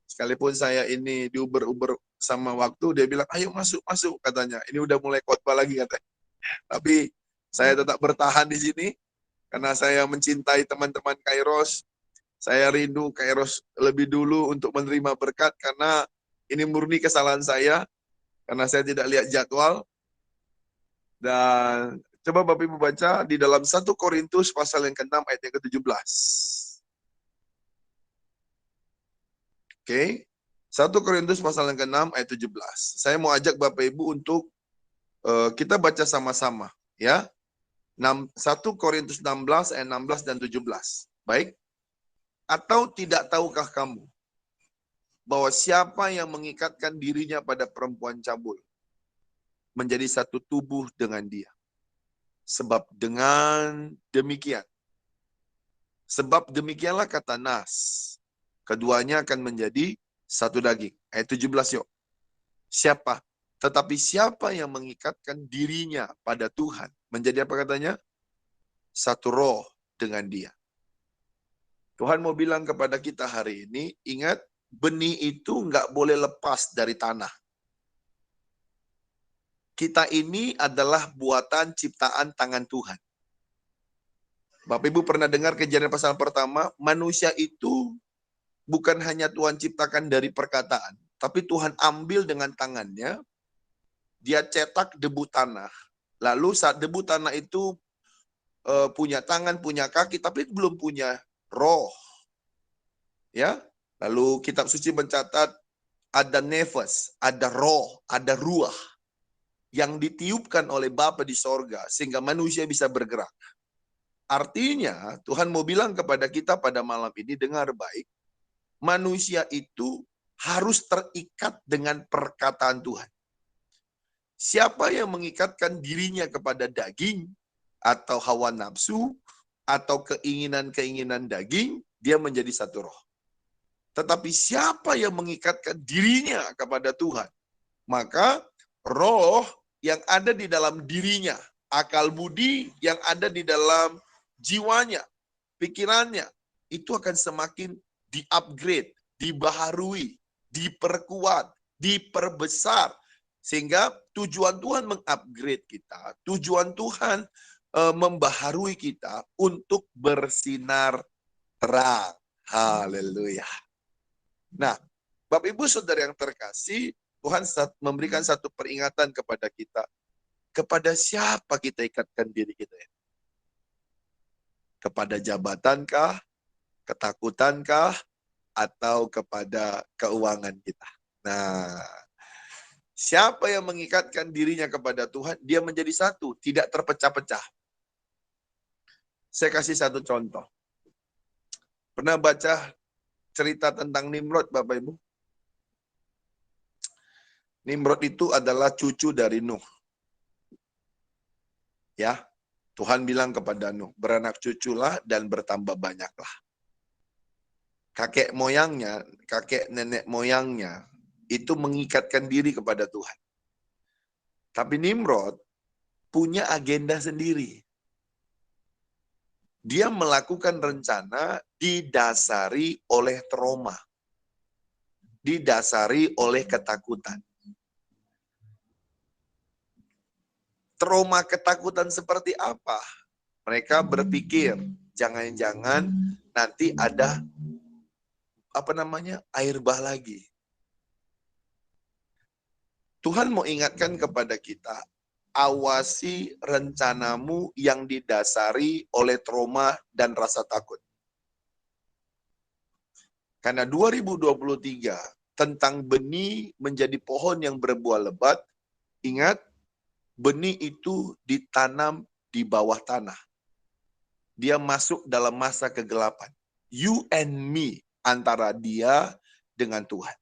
Sekalipun saya ini diuber-uber sama waktu, dia bilang, ayo masuk, katanya. Ini udah mulai khotbah lagi katanya. Tapi saya tetap bertahan di sini, karena saya mencintai teman-teman Kairos. Saya rindu Kairos lebih dulu untuk menerima berkat, karena ini murni kesalahan saya, karena saya tidak lihat jadwal. Dan coba Bapak Ibu baca di dalam 1 Korintus pasal yang ke-6 ayat yang ke-17. Oke. 1 Korintus pasal yang ke-6 ayat 17. Saya mau ajak Bapak Ibu untuk kita baca sama-sama, ya. 1 Korintus 16 ayat 16 dan 17. Baik. Atau tidak tahukah kamu bahwa siapa yang mengikatkan dirinya pada perempuan cabul menjadi satu tubuh dengan dia? Sebab demikianlah kata Nas, keduanya akan menjadi satu daging. Ayat 17 yuk. Siapa? Tetapi siapa yang mengikatkan dirinya pada Tuhan menjadi apa katanya? Satu roh dengan dia. Tuhan mau bilang kepada kita hari ini, ingat, benih itu nggak boleh lepas dari tanah. Kita ini adalah buatan ciptaan tangan Tuhan. Bapak Ibu pernah dengar Kejadian pasal pertama, manusia itu bukan hanya Tuhan ciptakan dari perkataan, tapi Tuhan ambil dengan tangannya, dia cetak debu tanah. Lalu saat debu tanah itu punya tangan, punya kaki, tapi belum punya roh. Ya, lalu kitab suci mencatat ada nefas, ada roh, ada ruah yang ditiupkan oleh Bapa di sorga sehingga manusia bisa bergerak. Artinya Tuhan mau bilang kepada kita pada malam ini, dengar baik, manusia itu harus terikat dengan perkataan Tuhan. Siapa yang mengikatkan dirinya kepada daging atau hawa nafsu atau keinginan-keinginan daging, dia menjadi satu roh. Tetapi siapa yang mengikatkan dirinya kepada Tuhan, maka roh yang ada di dalam dirinya, akal budi yang ada di dalam jiwanya, pikirannya, itu akan semakin di-upgrade, dibaharui, diperkuat, diperbesar. Sehingga tujuan Tuhan mengupgrade kita, tujuan Tuhan membaharui kita untuk bersinar terang. Haleluya. Nah, Bapak Ibu Saudara yang terkasih, Tuhan memberikan satu peringatan kepada kita. Kepada siapa kita ikatkan diri kita? Kepada jabatankah, ketakutankah, atau kepada keuangan kita? Nah, siapa yang mengikatkan dirinya kepada Tuhan, dia menjadi satu, tidak terpecah-pecah. Saya kasih satu contoh. Pernah baca cerita tentang Nimrod, Bapak Ibu? Nimrod itu adalah cucu dari Nuh. Ya, Tuhan bilang kepada Nuh, beranak cuculah dan bertambah banyaklah. Kakek nenek moyangnya, itu mengikatkan diri kepada Tuhan. Tapi Nimrod punya agenda sendiri. Dia melakukan rencana didasari oleh trauma. Didasari oleh ketakutan. Trauma ketakutan seperti apa? Mereka berpikir, jangan-jangan nanti ada air bah lagi. Tuhan mau ingatkan kepada kita, awasi rencanamu yang didasari oleh trauma dan rasa takut. Karena 2023 tentang benih menjadi pohon yang berbuah lebat, ingat, benih itu ditanam di bawah tanah. Dia masuk dalam masa kegelapan. You and me, antara dia dengan Tuhan.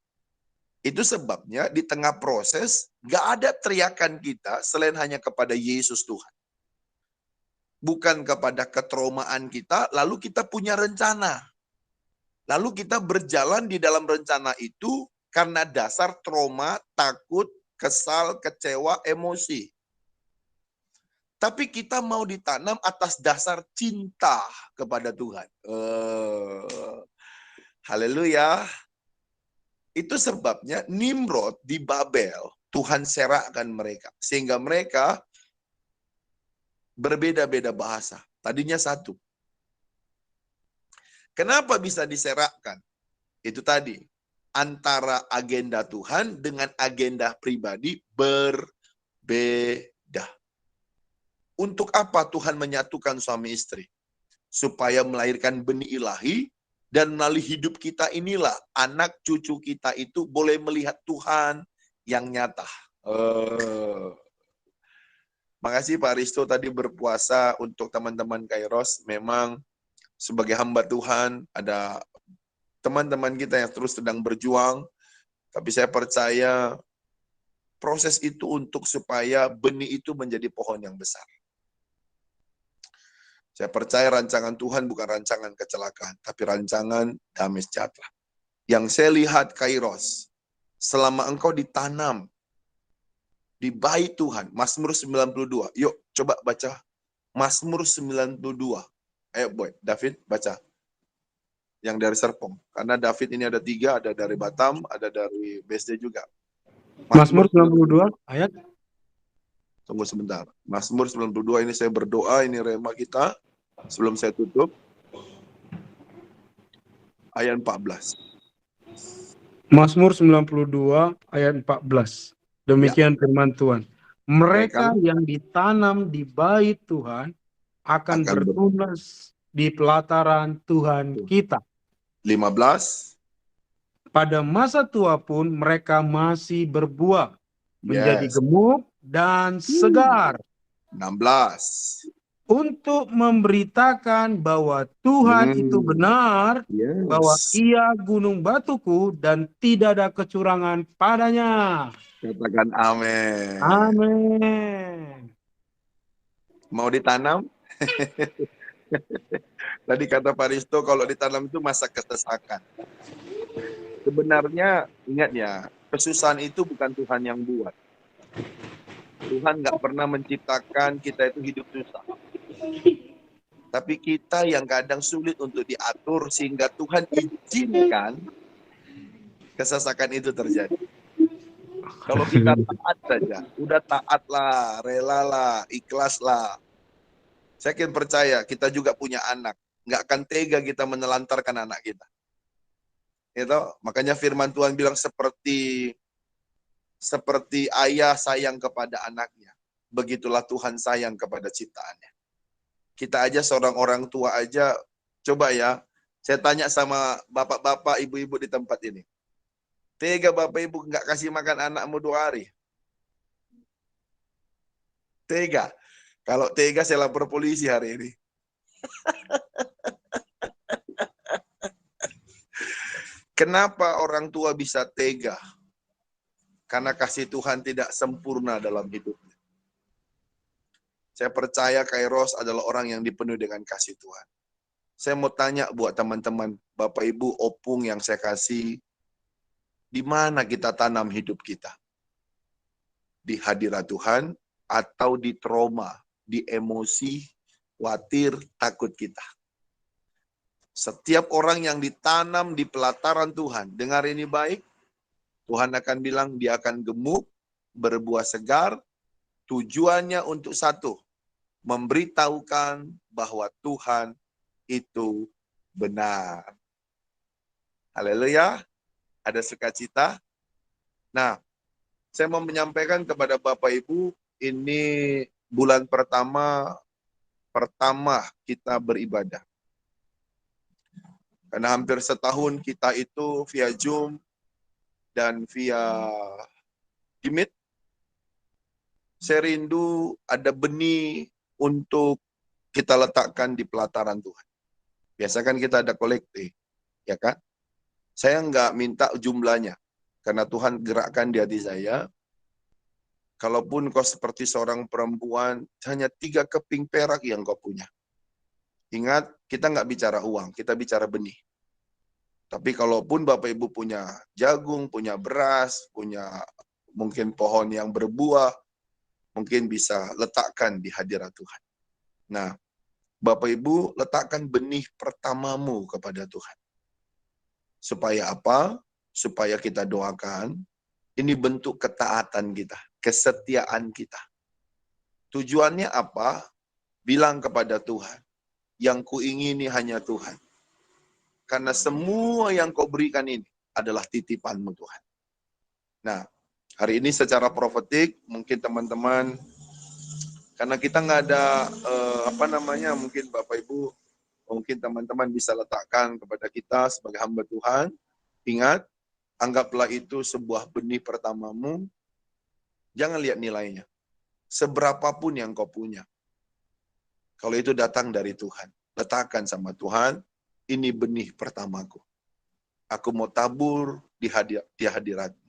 Itu sebabnya di tengah proses, gak ada teriakan kita selain hanya kepada Yesus Tuhan. Bukan kepada ketraumaan kita, lalu kita punya rencana. Lalu kita berjalan di dalam rencana itu karena dasar trauma, takut, kesal, kecewa, emosi. Tapi kita mau ditanam atas dasar cinta kepada Tuhan. Haleluya. Itu sebabnya Nimrod di Babel, Tuhan serakkan mereka. Sehingga mereka berbeda-beda bahasa. Tadinya satu. Kenapa bisa diserakkan? Itu tadi. Antara agenda Tuhan dengan agenda pribadi berbeda. Untuk apa Tuhan menyatukan suami istri? Supaya melahirkan benih ilahi, dan melalui hidup kita inilah anak cucu kita itu boleh melihat Tuhan yang nyata. Makasih Pak Risto tadi berpuasa untuk teman-teman Kairos. Memang sebagai hamba Tuhan ada teman-teman kita yang terus sedang berjuang. Tapi saya percaya proses itu untuk supaya benih itu menjadi pohon yang besar. Saya percaya rancangan Tuhan bukan rancangan kecelakaan, tapi rancangan damai sejahtera. Yang saya lihat Kairos, selama engkau ditanam di bait Tuhan, Mazmur 92. Yuk coba baca Mazmur 92. Ayo boy, David baca. Yang dari Serpong. Karena David ini ada 3, ada dari Batam, ada dari BSD juga. Mazmur 92 ayat. Tunggu sebentar. Mazmur 92 ini saya berdoa, ini rema kita. Sebelum saya tutup. Ayat 14. Mazmur 92 ayat 14. Demikian firman Tuhan. Mereka yang ditanam di bait Tuhan akan bertunas di pelataran Tuhan kita. 15. Pada masa tua pun mereka masih berbuah, menjadi gemuk dan segar. 16. Untuk memberitakan bahwa Tuhan itu benar, bahwa Ia gunung batuku dan tidak ada kecurangan padanya. Katakan amin. Amin. Mau ditanam? Tadi kata Pak Risto, kalau ditanam itu masa kesesakan. Sebenarnya, ingat ya, kesusahan itu bukan Tuhan yang buat. Tuhan nggak pernah menciptakan kita itu hidup susah. Tapi kita yang kadang sulit untuk diatur sehingga Tuhan izinkan kesesakan itu terjadi. Kalau kita taat saja, udah taatlah, relalah, ikhlaslah. Saya yakin percaya kita juga punya anak. Nggak akan tega kita menelantarkan anak kita. Itu, makanya firman Tuhan bilang seperti ayah sayang kepada anaknya. Begitulah Tuhan sayang kepada ciptaannya. Kita aja seorang orang tua aja, coba ya, saya tanya sama bapak-bapak, ibu-ibu di tempat ini. Tega bapak ibu nggak kasih makan anakmu 2 hari? Tega. Kalau tega saya lapor polisi hari ini. Kenapa orang tua bisa tega? Karena kasih Tuhan tidak sempurna dalam hidupnya. Saya percaya Kairos adalah orang yang dipenuhi dengan kasih Tuhan. Saya mau tanya buat teman-teman, Bapak Ibu, opung yang saya kasih, di mana kita tanam hidup kita? Di hadirat Tuhan atau di trauma, di emosi, khawatir, takut kita? Setiap orang yang ditanam di pelataran Tuhan, dengar ini baik, Tuhan akan bilang dia akan gemuk, berbuah segar, tujuannya untuk satu, memberitahukan bahwa Tuhan itu benar. Haleluya, ada sukacita. Nah, saya mau menyampaikan kepada Bapak Ibu, ini bulan pertama kita beribadah. Karena hampir setahun kita itu via Zoom dan via Meet. Saya rindu ada benih untuk kita letakkan di pelataran Tuhan. Biasa kan kita ada kolektif, ya kan? Saya nggak minta jumlahnya, karena Tuhan gerakkan di hati saya. Kalaupun kau seperti seorang perempuan, hanya 3 keping perak yang kau punya. Ingat, kita nggak bicara uang, kita bicara benih. Tapi kalaupun Bapak Ibu punya jagung, punya beras, punya mungkin pohon yang berbuah, mungkin bisa letakkan di hadirat Tuhan. Nah, Bapak Ibu letakkan benih pertamamu kepada Tuhan. Supaya apa? Supaya kita doakan, ini bentuk ketaatan kita, kesetiaan kita. Tujuannya apa? Bilang kepada Tuhan, yang kuingini hanya Tuhan. Karena semua yang kau berikan ini adalah titipanmu Tuhan. Nah, hari ini secara profetik, mungkin teman-teman, karena kita nggak ada, mungkin Bapak Ibu, mungkin teman-teman bisa letakkan kepada kita sebagai hamba Tuhan. Ingat, anggaplah itu sebuah benih pertamamu, jangan lihat nilainya. Seberapapun yang kau punya. Kalau itu datang dari Tuhan, letakkan sama Tuhan, ini benih pertamaku. Aku mau tabur di hadirat-Mu.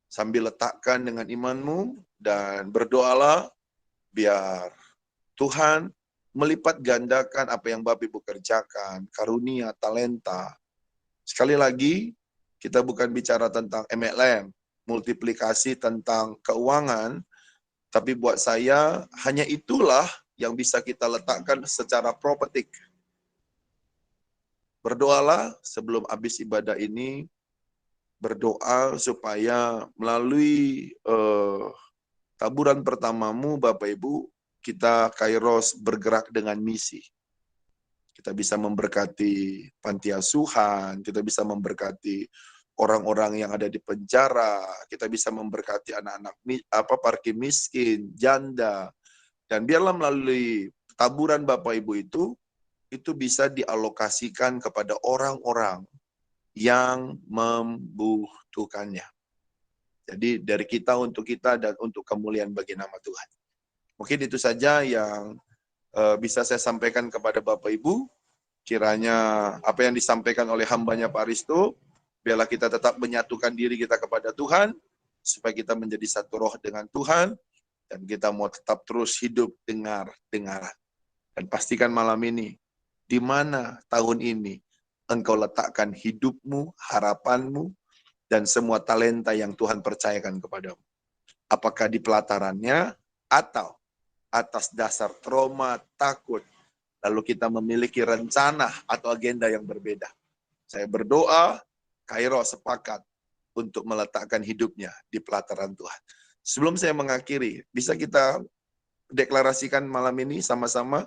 Sambil letakkan dengan imanmu dan berdoalah biar Tuhan melipat gandakan apa yang Bapak Ibu kerjakan, karunia, talenta. Sekali lagi, kita bukan bicara tentang MLM, multiplikasi tentang keuangan, tapi buat saya hanya itulah yang bisa kita letakkan secara profetik. Berdoalah sebelum habis ibadah ini, berdoa supaya melalui taburan pertamamu Bapak Ibu, kita Kairos bergerak dengan misi. Kita bisa memberkati panti asuhan, kita bisa memberkati orang-orang yang ada di penjara, kita bisa memberkati anak-anak parkir miskin, janda, dan biarlah melalui taburan Bapak Ibu itu bisa dialokasikan kepada orang-orang yang membutuhkannya. Jadi dari kita untuk kita dan untuk kemuliaan bagi nama Tuhan. Mungkin itu saja yang bisa saya sampaikan kepada Bapak Ibu. Kiranya apa yang disampaikan oleh hambanya Pak Risto, biarlah kita tetap menyatukan diri kita kepada Tuhan, supaya kita menjadi satu roh dengan Tuhan, dan kita mau tetap terus hidup dengar-dengaran. Dan pastikan malam ini, di mana tahun ini engkau letakkan hidupmu, harapanmu, dan semua talenta yang Tuhan percayakan kepadamu. Apakah di pelatarannya, atau atas dasar trauma, takut, lalu kita memiliki rencana atau agenda yang berbeda. Saya berdoa, Kairos sepakat untuk meletakkan hidupnya di pelataran Tuhan. Sebelum saya mengakhiri, bisa kita deklarasikan malam ini sama-sama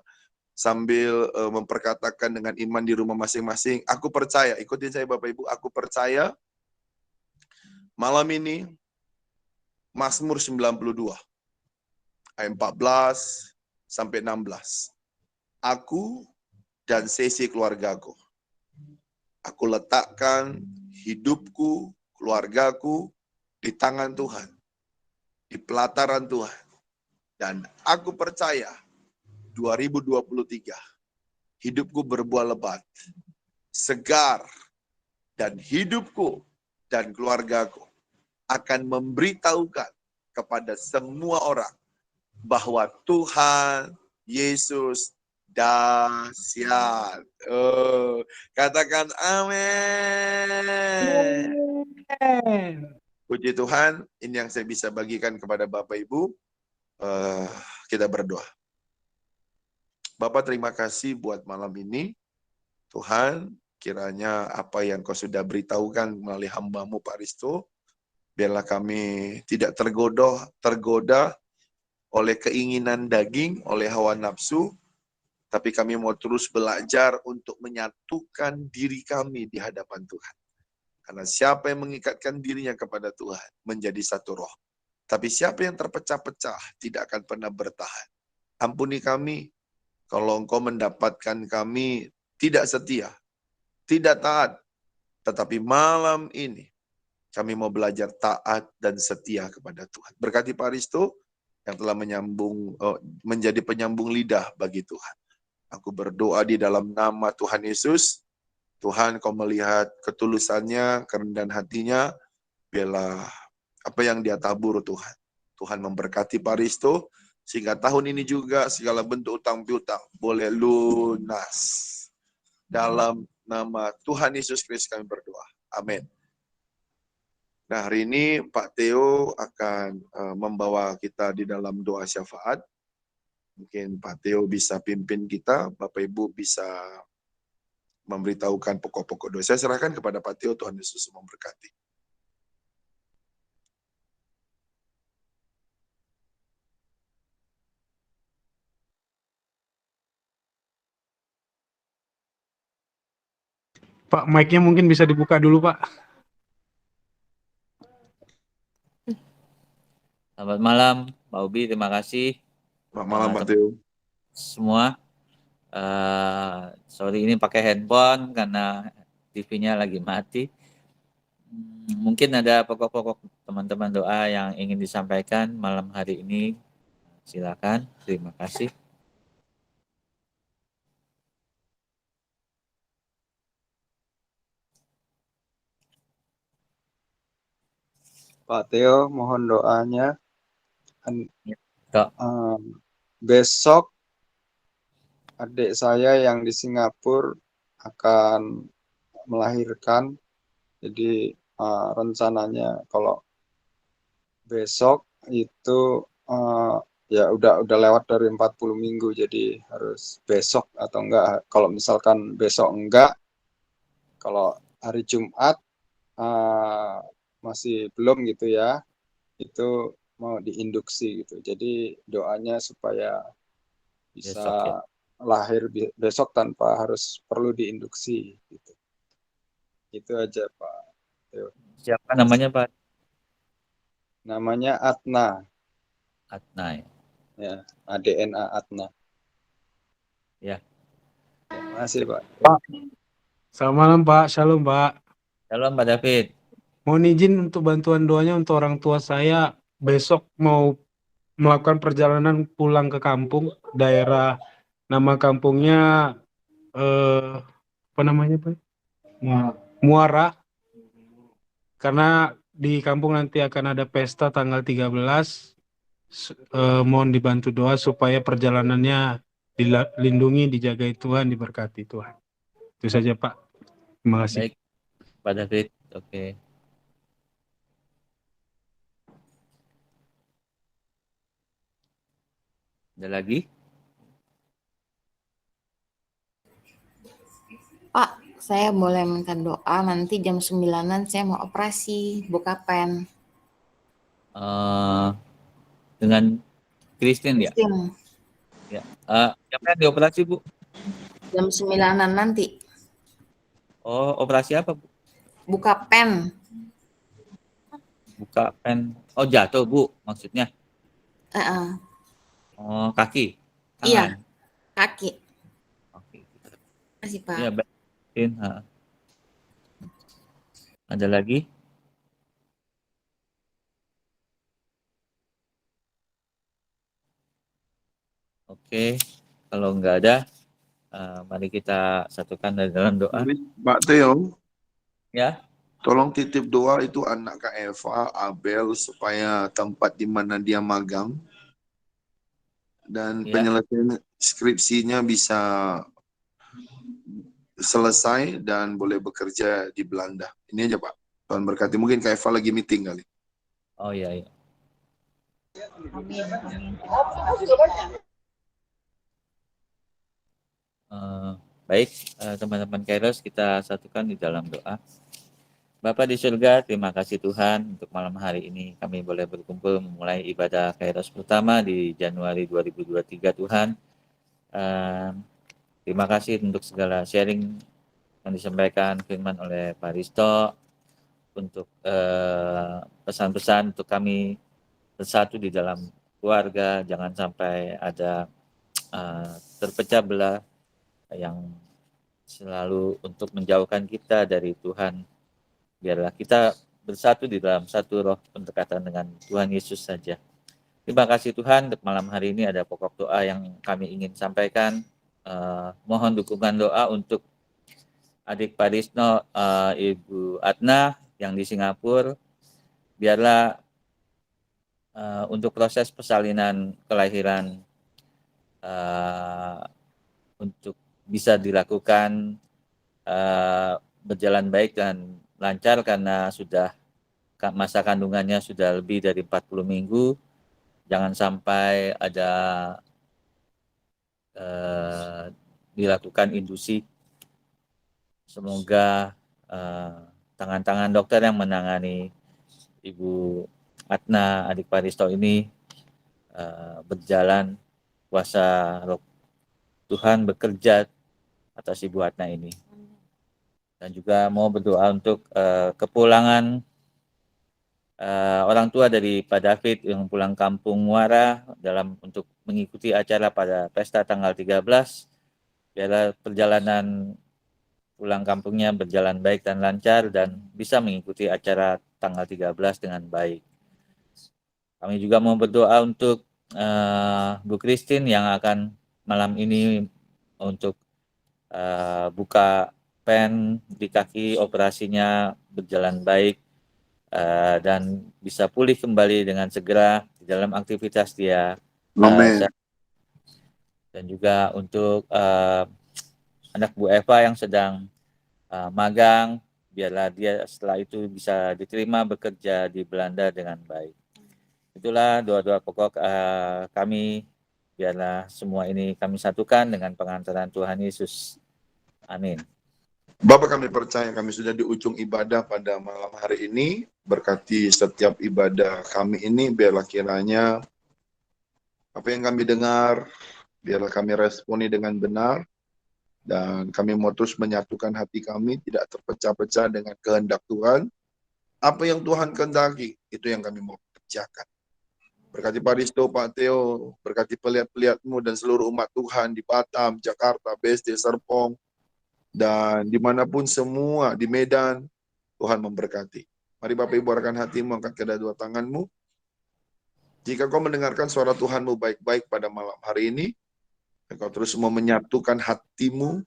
sambil memperkatakan dengan iman di rumah masing-masing. Aku percaya, ikutin saya Bapak Ibu, aku percaya malam ini Mazmur 92 ayat 14 sampai 16. Aku dan sesi keluargaku, aku letakkan hidupku, keluargaku di tangan Tuhan, di pelataran Tuhan. Dan aku percaya 2023 hidupku berbuah lebat, segar, dan hidupku dan keluargaku akan memberitahukan kepada semua orang bahwa Tuhan Yesus dahsyat. Oh, katakan amin. Puji Tuhan, ini yang saya bisa bagikan kepada Bapak Ibu. Kita berdoa. Bapak, terima kasih buat malam ini. Tuhan, kiranya apa yang Kau sudah beritahukan melalui hamba-Mu Pak Risto, biarlah kami tidak tergoda oleh keinginan daging, oleh hawa nafsu, tapi kami mau terus belajar untuk menyatukan diri kami di hadapan Tuhan. Karena siapa yang mengikatkan dirinya kepada Tuhan menjadi satu roh. Tapi siapa yang terpecah-pecah tidak akan pernah bertahan. Ampuni kami kalau Engkau mendapatkan kami tidak setia, tidak taat. Tetapi malam ini kami mau belajar taat dan setia kepada Tuhan. Berkati Pak Risto yang telah menjadi penyambung lidah bagi Tuhan. Aku berdoa di dalam nama Tuhan Yesus. Tuhan, Kau melihat ketulusannya, kerendahan hatinya, biarlah apa yang dia tabur Tuhan. Tuhan memberkati Pak Risto, sehingga tahun ini juga segala bentuk utang piutang boleh lunas. Dalam nama Tuhan Yesus Kristus kami berdoa. Amin. Nah, hari ini Pak Theo akan membawa kita di dalam doa syafaat. Mungkin Pak Theo bisa pimpin kita, Bapak Ibu bisa memberitahukan pokok-pokok doa. Saya serahkan kepada Pak Theo, Tuhan Yesus memberkati. Pak, mic-nya mungkin bisa dibuka dulu, Pak. Selamat malam, Pak Ubi. Terima kasih. Selamat malam, Pak Theo. Semua. Sorry ini pakai handphone karena TV-nya lagi mati. Mungkin ada pokok-pokok teman-teman doa yang ingin disampaikan malam hari ini. Silakan. Terima kasih. Pak Theo, mohon doanya. Dok. Besok adik saya yang di Singapura akan melahirkan. Jadi rencananya kalau besok itu ya udah lewat dari 40 minggu, jadi harus besok atau enggak. Kalau misalkan besok enggak, kalau hari Jumat masih belum gitu ya, itu mau diinduksi gitu. Jadi doanya supaya bisa Besok, ya. lahir besok tanpa harus perlu diinduksi gitu. Itu aja Pak. Siapa namanya, Pak? Namanya Atna. Atna. Ya, ADNA Atna. Ya. Terima kasih Pak. Selamat malam, Pak. Shalom, Pak. Shalom, Pak David. Mohon izin untuk bantuan doanya untuk orang tua saya. Besok mau melakukan perjalanan pulang ke kampung, daerah nama kampungnya apa namanya, Pak? Muara. Karena di kampung nanti akan ada pesta tanggal 13. Mohon dibantu doa supaya perjalanannya dilindungi, dijagai Tuhan, diberkati Tuhan. Itu saja, Pak. Terima kasih. Baik, Pak David. Oke. Ada lagi? Pak, saya boleh minta doa nanti jam 9-an saya mau operasi buka pen. Dengan Christine ya? Christine. Ya. Siapa yang dioperasi, Bu? Jam 9-an nanti. Oh, operasi apa, Bu? Buka pen. Buka pen. Oh, jatuh, Bu, maksudnya. Oh, kaki? Iya, Tangan? kaki. Oke. Terima kasih, Pak. Iya, baik. Ada lagi? Oke, kalau nggak ada, mari kita satukan dalam doa. Pak Theo, Ya. tolong titip doa itu anak Kak Eva, Abel, supaya tempat di mana dia magang dan Ya. penyelesaian skripsinya bisa selesai dan boleh bekerja di Belanda. Ini aja Pak. Tuhan berkati. Mungkin Kak Eva lagi meeting kali. Oh iya, iya. Baik, teman-teman Kairos, kita satukan di dalam doa. Bapa di surga, terima kasih Tuhan untuk malam hari ini kami boleh berkumpul memulai ibadah Kairos pertama di Januari 2023 Tuhan. Terima kasih untuk segala sharing yang disampaikan firman oleh Pak Risto, untuk pesan-pesan untuk kami bersatu di dalam keluarga, jangan sampai ada terpecah belah yang selalu untuk menjauhkan kita dari Tuhan. Biarlah kita bersatu di dalam satu roh pendekatan dengan Tuhan Yesus saja. Terima kasih Tuhan, untuk malam hari ini ada pokok doa yang kami ingin sampaikan. Mohon dukungan doa untuk adik Pak Risno, Ibu Adna yang di Singapura. Biarlah untuk proses persalinan kelahiran untuk bisa dilakukan berjalan baik dan lancar, karena sudah masa kandungannya sudah lebih dari 40 minggu. Jangan sampai ada dilakukan induksi. Semoga tangan-tangan dokter yang menangani Ibu Adna, adik Pak Risto ini berjalan, kuasa roh Tuhan bekerja atas Ibu Adna ini. Dan juga mau berdoa untuk kepulangan orang tua dari Pak David yang pulang kampung Muara untuk mengikuti acara pada pesta tanggal 13. Biarlah perjalanan pulang kampungnya berjalan baik dan lancar dan bisa mengikuti acara tanggal 13 dengan baik. Kami juga mau berdoa untuk Bu Christine yang akan malam ini untuk buka pen di kaki, operasinya berjalan baik dan bisa pulih kembali dengan segera di dalam aktivitas dia. Dan juga untuk anak Bu Eva yang sedang magang, biarlah dia setelah itu bisa diterima bekerja di Belanda dengan baik. Itulah doa-doa pokok kami. Biarlah semua ini kami satukan dengan pengantaran Tuhan Yesus. Amin. Bapak, kami percaya kami sudah di ujung ibadah pada malam hari ini. Berkati setiap ibadah kami ini, biarlah kiranya apa yang kami dengar, biarlah kami responi dengan benar. Dan kami mau terus menyatukan hati kami, tidak terpecah-pecah dengan kehendak Tuhan. Apa yang Tuhan kehendaki, itu yang kami mau kerjakan. Berkati Pak Risto, Pak Theo, berkati pelihat-pelihatmu dan seluruh umat Tuhan di Batam, Jakarta, BSD, Serpong, dan dimanapun semua, di Medan, Tuhan memberkati. Mari Bapak Ibu arahkan hatimu, angkat kedua dua tanganmu. Jika kau mendengarkan suara Tuhanmu baik-baik pada malam hari ini, engkau terus mau menyatukan hatimu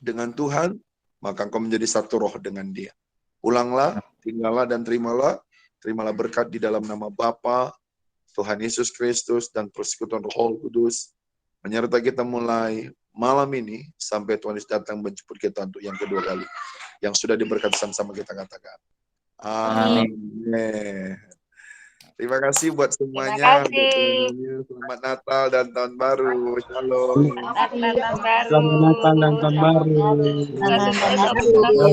dengan Tuhan, maka engkau menjadi satu roh dengan Dia. Ulanglah, tinggallah dan terimalah berkat di dalam nama Bapa, Tuhan Yesus Kristus, dan persekutuan Roh Kudus menyertai kita mulai malam ini sampai Tuhan Yesus datang menjemput kita untuk yang kedua kali. Yang sudah diberkati sama-sama kita katakan. Amin. Terima kasih buat semuanya. Terima kasih. Selamat Natal dan Tahun Baru. Shalom. Selamat Natal dan Tahun Baru. Selamat Natal dan Tahun Baru. Sukses terus.